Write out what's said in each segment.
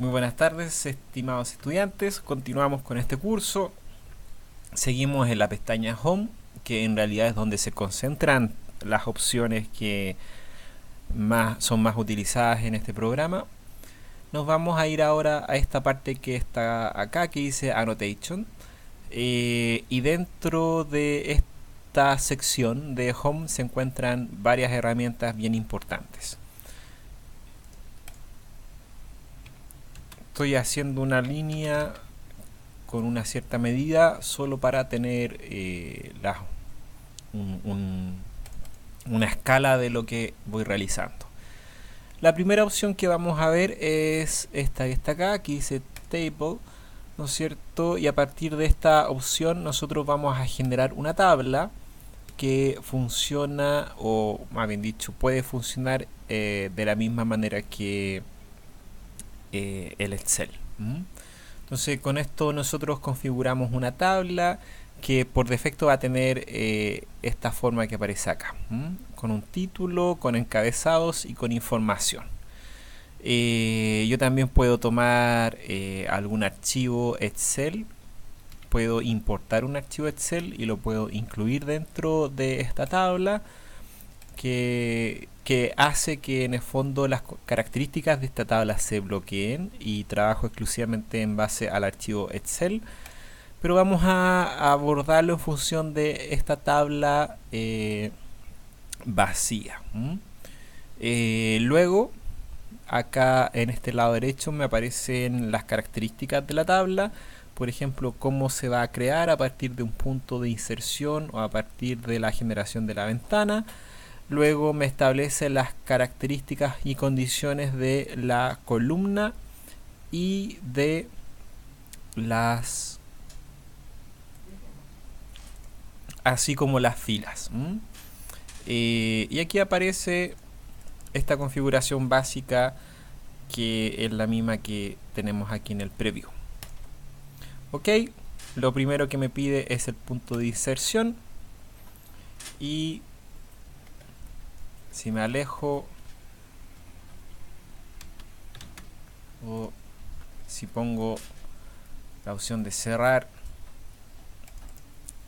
Muy buenas tardes, estimados estudiantes. Continuamos con este curso. Seguimos en la pestaña Home, que en realidad es donde se concentran las opciones que son más utilizadas en este programa. Nos vamos a ir ahora a esta parte que está acá, que dice Annotation. Y dentro de esta sección de Home se encuentran varias herramientas bien importantes. Estoy haciendo una línea con una cierta medida solo para tener una escala de lo que voy realizando. La primera opción que vamos a ver es esta que está acá, que dice Table, ¿no es cierto? Y a partir de esta opción nosotros vamos a generar una tabla que funciona, o más bien dicho, puede funcionar de la misma manera que el Excel. Entonces con esto nosotros configuramos una tabla que por defecto va a tener esta forma que aparece acá, con un título, con encabezados y con información. Yo también puedo tomar algún archivo Excel, puedo importar un archivo Excel y lo puedo incluir dentro de esta tabla que hace que en el fondo las características de esta tabla se bloqueen y trabajo exclusivamente en base al archivo Excel. Pero vamos a abordarlo en función de esta tabla vacía. Luego, acá en este lado derecho me aparecen las características de la tabla. Por ejemplo, cómo se va a crear a partir de un punto de inserción o a partir de la generación de la ventana. Luego me establece las características y condiciones de la columna y de las... así como las filas. Y aquí aparece esta configuración básica que es la misma que tenemos aquí en el preview. Ok, lo primero que me pide es el punto de inserción y si me alejo o si pongo la opción de cerrar,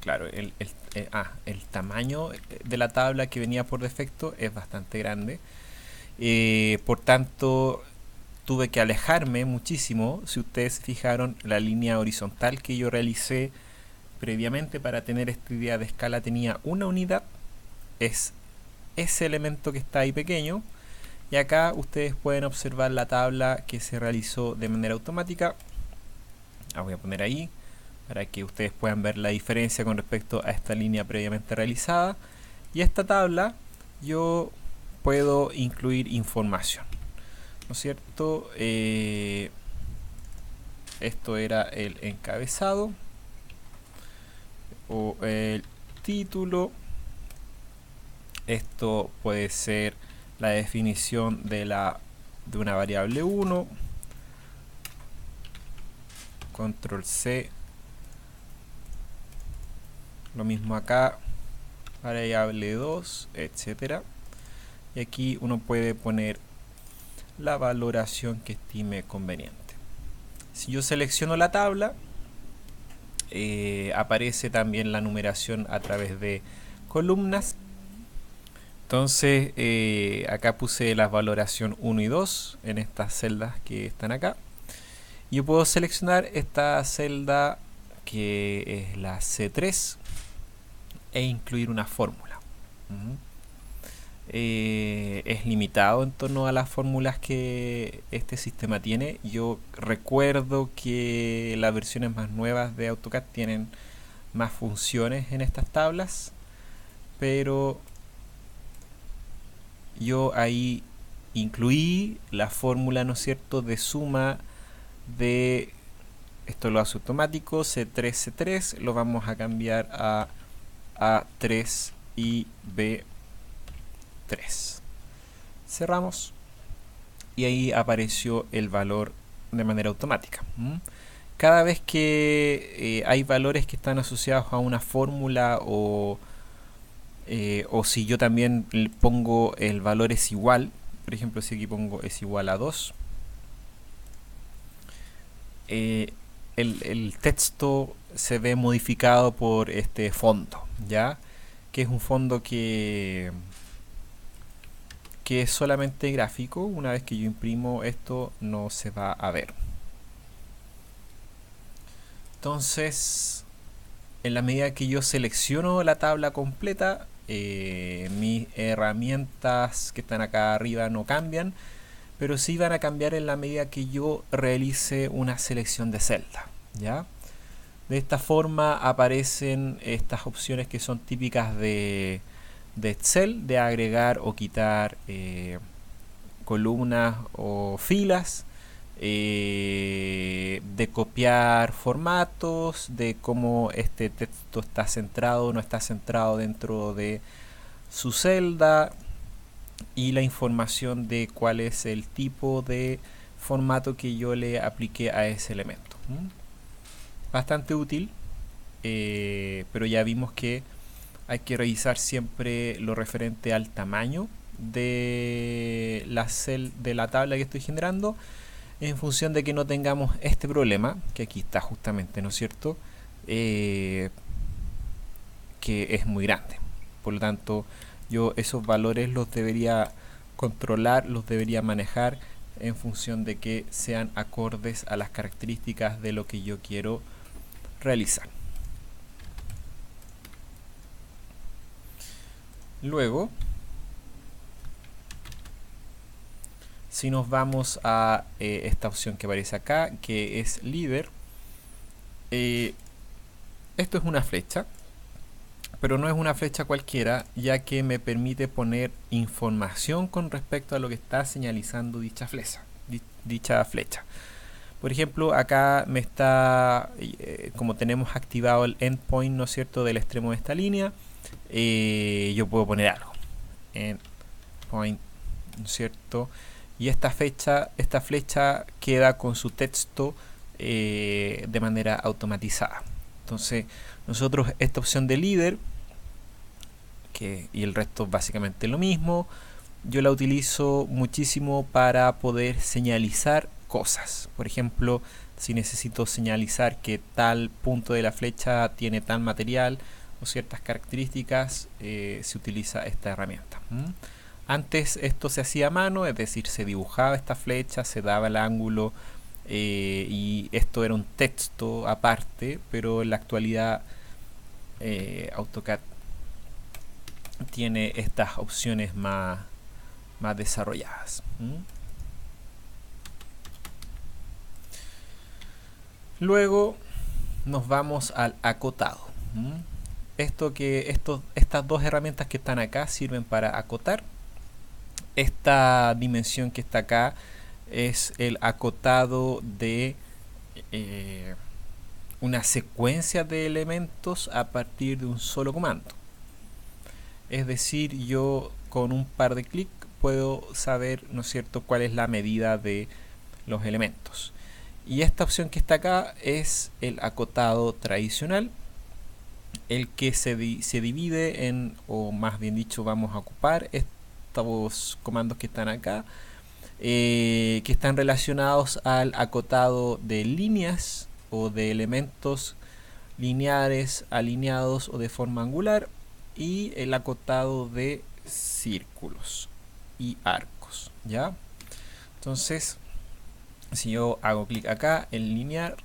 claro, el tamaño de la tabla que venía por defecto es bastante grande. Por tanto, tuve que alejarme muchísimo. Si ustedes se fijaron, la línea horizontal que yo realicé previamente para tener esta idea de escala tenía una unidad. Es ese elemento que está ahí pequeño. Y acá ustedes pueden observar la tabla que se realizó de manera automática. La voy a poner ahí para que ustedes puedan ver la diferencia con respecto a esta línea previamente realizada. Y esta tabla yo puedo incluir información, ¿no es cierto? Esto era el encabezado o el título. Esto puede ser la definición de una variable 1. Control C. Lo mismo acá, variable 2, etcétera. Y aquí uno puede poner la valoración que estime conveniente. Si yo selecciono la tabla, aparece también la numeración a través de columnas. Entonces acá puse la valoración 1 y 2 en estas celdas que están acá. Yo puedo seleccionar esta celda que es la C3 e incluir una fórmula. Es limitado en torno a las fórmulas que este sistema tiene. Yo recuerdo que las versiones más nuevas de AutoCAD tienen más funciones en estas tablas, pero yo ahí incluí la fórmula, ¿no es cierto?, de suma de, esto lo hace automático, C3, C3, lo vamos a cambiar a A3 y B3. Cerramos y ahí apareció el valor de manera automática. Cada vez que hay valores que están asociados a una fórmula o si yo también pongo el valor es igual, por ejemplo si aquí pongo es igual a 2, el texto se ve modificado por este fondo, ¿ya? Que es un fondo que es solamente gráfico. Una vez que yo imprimo esto no se va a ver. Entonces, en la medida que yo selecciono la tabla completa, mis herramientas que están acá arriba no cambian, pero sí van a cambiar en la medida que yo realice una selección de celda, ¿ya? De esta forma aparecen estas opciones que son típicas de Excel, de agregar o quitar columnas o filas, de copiar formatos, de cómo este texto está centrado o no está centrado dentro de su celda, y la información de cuál es el tipo de formato que yo le apliqué a ese elemento. Bastante útil, pero ya vimos que hay que revisar siempre lo referente al tamaño de la tabla que estoy generando, en función de que no tengamos este problema, que aquí está justamente, ¿no es cierto? Que es muy grande. Por lo tanto, yo esos valores los debería controlar, los debería manejar en función de que sean acordes a las características de lo que yo quiero realizar. Luego, si nos vamos a esta opción que aparece acá, que es líder, esto es una flecha, pero no es una flecha cualquiera, ya que me permite poner información con respecto a lo que está señalizando dicha flecha. Por ejemplo, acá me está, como tenemos activado el endpoint, ¿no es cierto?, del extremo de esta línea, yo puedo poner algo, endpoint, ¿no es cierto?, y esta flecha queda con su texto de manera automatizada. Entonces, nosotros esta opción de líder, y el resto básicamente lo mismo, yo la utilizo muchísimo para poder señalizar cosas. Por ejemplo, si necesito señalizar que tal punto de la flecha tiene tal material o ciertas características, se utiliza esta herramienta. Antes esto se hacía a mano, es decir, se dibujaba esta flecha, se daba el ángulo, y esto era un texto aparte, pero en la actualidad AutoCAD tiene estas opciones más desarrolladas. Luego nos vamos al acotado. Estas dos herramientas que están acá sirven para acotar. Esta dimensión que está acá es el acotado de una secuencia de elementos a partir de un solo comando. Es decir, yo con un par de clics puedo saber, ¿no es cierto?, cuál es la medida de los elementos. Y esta opción que está acá es el acotado tradicional, el que se divide en, o más bien dicho, vamos a ocupar estos comandos que están acá, que están relacionados al acotado de líneas o de elementos lineares, alineados o de forma angular, y el acotado de círculos y arcos, ¿ya? Entonces, si yo hago clic acá en linear,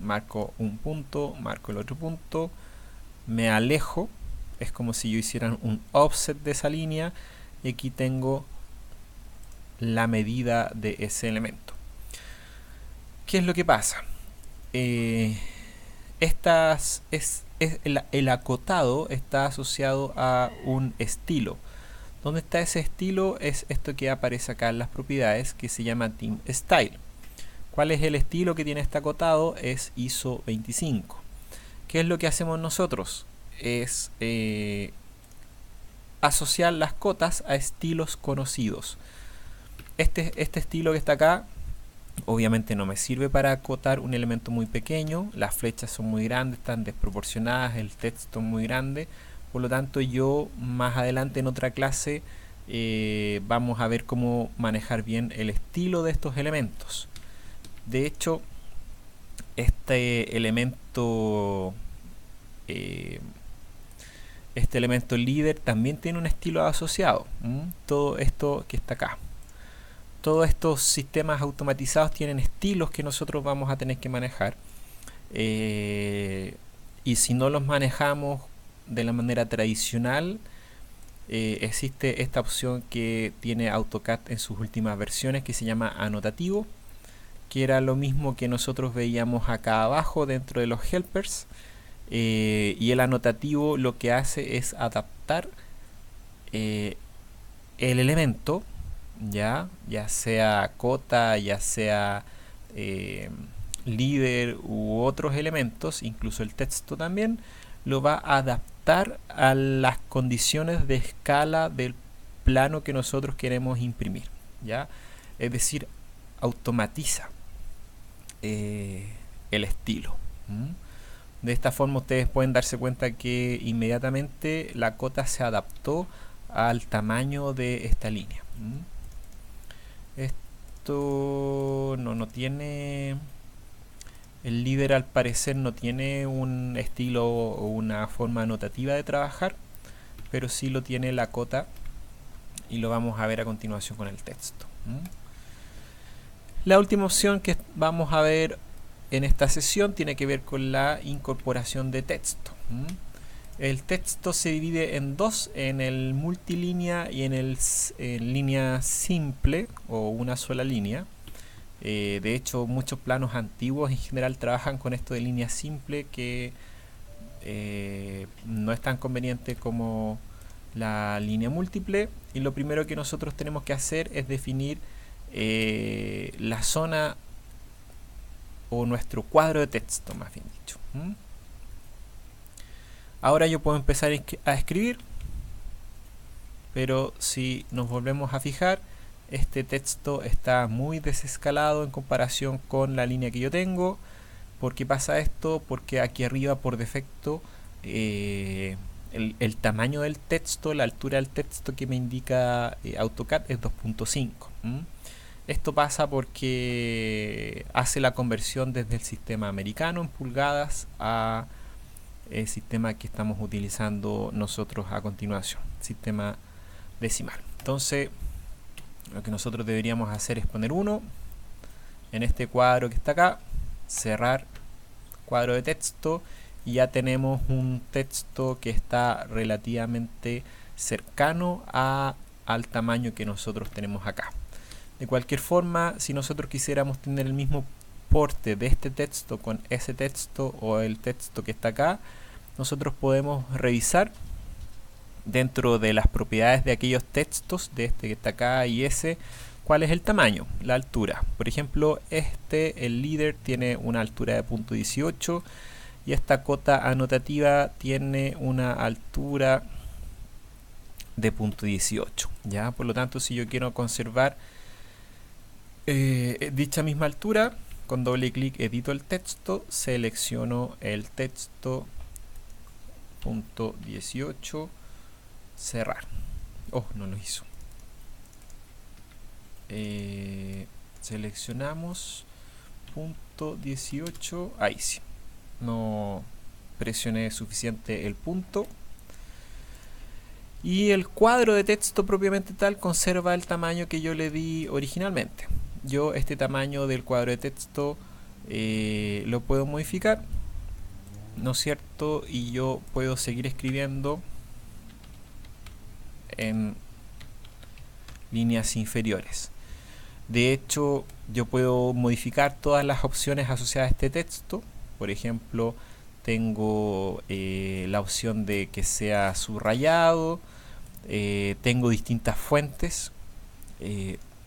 marco un punto, marco el otro punto, me alejo, es como si yo hiciera un offset de esa línea, y aquí tengo la medida de ese elemento. ¿Qué es lo que pasa? El acotado está asociado a un estilo. ¿Dónde está ese estilo? Es esto que aparece acá en las propiedades, que se llama Theme Style. ¿Cuál es el estilo que tiene este acotado? Es ISO 25. ¿Qué es lo que hacemos nosotros? Es asociar las cotas a estilos conocidos. Este estilo que está acá obviamente no me sirve para acotar un elemento muy pequeño, las flechas son muy grandes, están desproporcionadas, el texto es muy grande, por lo tanto yo más adelante en otra clase vamos a ver cómo manejar bien el estilo de estos elementos. De hecho, este elemento líder también tiene un estilo asociado. Todo esto que está acá, todos estos sistemas automatizados tienen estilos que nosotros vamos a tener que manejar, y si no los manejamos de la manera tradicional, existe esta opción que tiene AutoCAD en sus últimas versiones, que se llama anotativo, que era lo mismo que nosotros veíamos acá abajo dentro de los helpers. Y el anotativo lo que hace es adaptar el elemento, ya sea cota, ya sea líder u otros elementos, incluso el texto también, lo va a adaptar a las condiciones de escala del plano que nosotros queremos imprimir, ¿ya? Es decir, automatiza el estilo. De esta forma ustedes pueden darse cuenta que inmediatamente la cota se adaptó al tamaño de esta línea. Esto no tiene... El líder al parecer no tiene un estilo o una forma anotativa de trabajar, pero sí lo tiene la cota, y lo vamos a ver a continuación con el texto. La última opción que vamos a ver en esta sesión tiene que ver con la incorporación de texto. El texto se divide en dos, en el multilínea y en línea simple o una sola línea. De hecho, muchos planos antiguos en general trabajan con esto de línea simple, que no es tan conveniente como la línea múltiple. Y lo primero que nosotros tenemos que hacer es definir la zona o nuestro cuadro de texto, más bien dicho. Ahora yo puedo empezar a escribir, pero si nos volvemos a fijar, este texto está muy desescalado en comparación con la línea que yo tengo. ¿Por qué pasa esto? Porque aquí arriba por defecto el tamaño del texto, la altura del texto que me indica AutoCAD es 2.5. Esto pasa porque hace la conversión desde el sistema americano en pulgadas a el sistema que estamos utilizando nosotros a continuación, sistema decimal. Entonces lo que nosotros deberíamos hacer es poner 1 en este cuadro que está acá, cerrar cuadro de texto, y ya tenemos un texto que está relativamente cercano al tamaño que nosotros tenemos acá. De cualquier forma, si nosotros quisiéramos tener el mismo porte de este texto con ese texto o el texto que está acá, nosotros podemos revisar dentro de las propiedades de aquellos textos, de este que está acá y ese, cuál es el tamaño, la altura. Por ejemplo, el líder tiene una altura de 0.18 y esta cota anotativa tiene una altura de 0.18, ¿ya? Por lo tanto, si yo quiero conservar dicha misma altura, con doble clic edito el texto, selecciono el texto, 0.18, cerrar. Oh, no lo hizo. Seleccionamos 0.18, ahí sí. No presioné suficiente el punto. Y el cuadro de texto propiamente tal conserva el tamaño que yo le di originalmente. Yo este tamaño del cuadro de texto lo puedo modificar, ¿no es cierto? Y yo puedo seguir escribiendo en líneas inferiores. De hecho, yo puedo modificar todas las opciones asociadas a este texto. Por ejemplo, tengo la opción de que sea subrayado. Tengo distintas fuentes.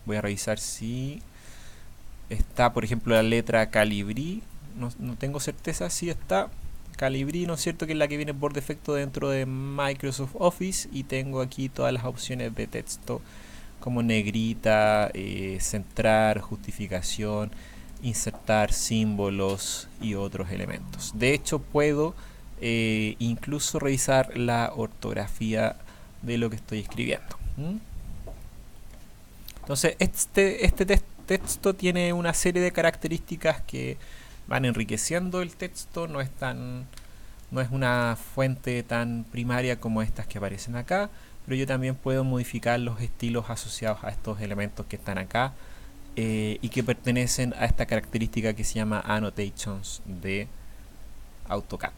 Voy a revisar si está, por ejemplo, la letra Calibri. No tengo certeza si está Calibri, ¿no es cierto? Que es la que viene por defecto dentro de Microsoft Office. Y tengo aquí todas las opciones de texto como negrita, centrar, justificación, insertar símbolos y otros elementos. De hecho, puedo incluso revisar la ortografía de lo que estoy escribiendo. Entonces este texto tiene una serie de características que van enriqueciendo el texto, no es una fuente tan primaria como estas que aparecen acá, pero yo también puedo modificar los estilos asociados a estos elementos que están acá y que pertenecen a esta característica que se llama Annotations de AutoCAD.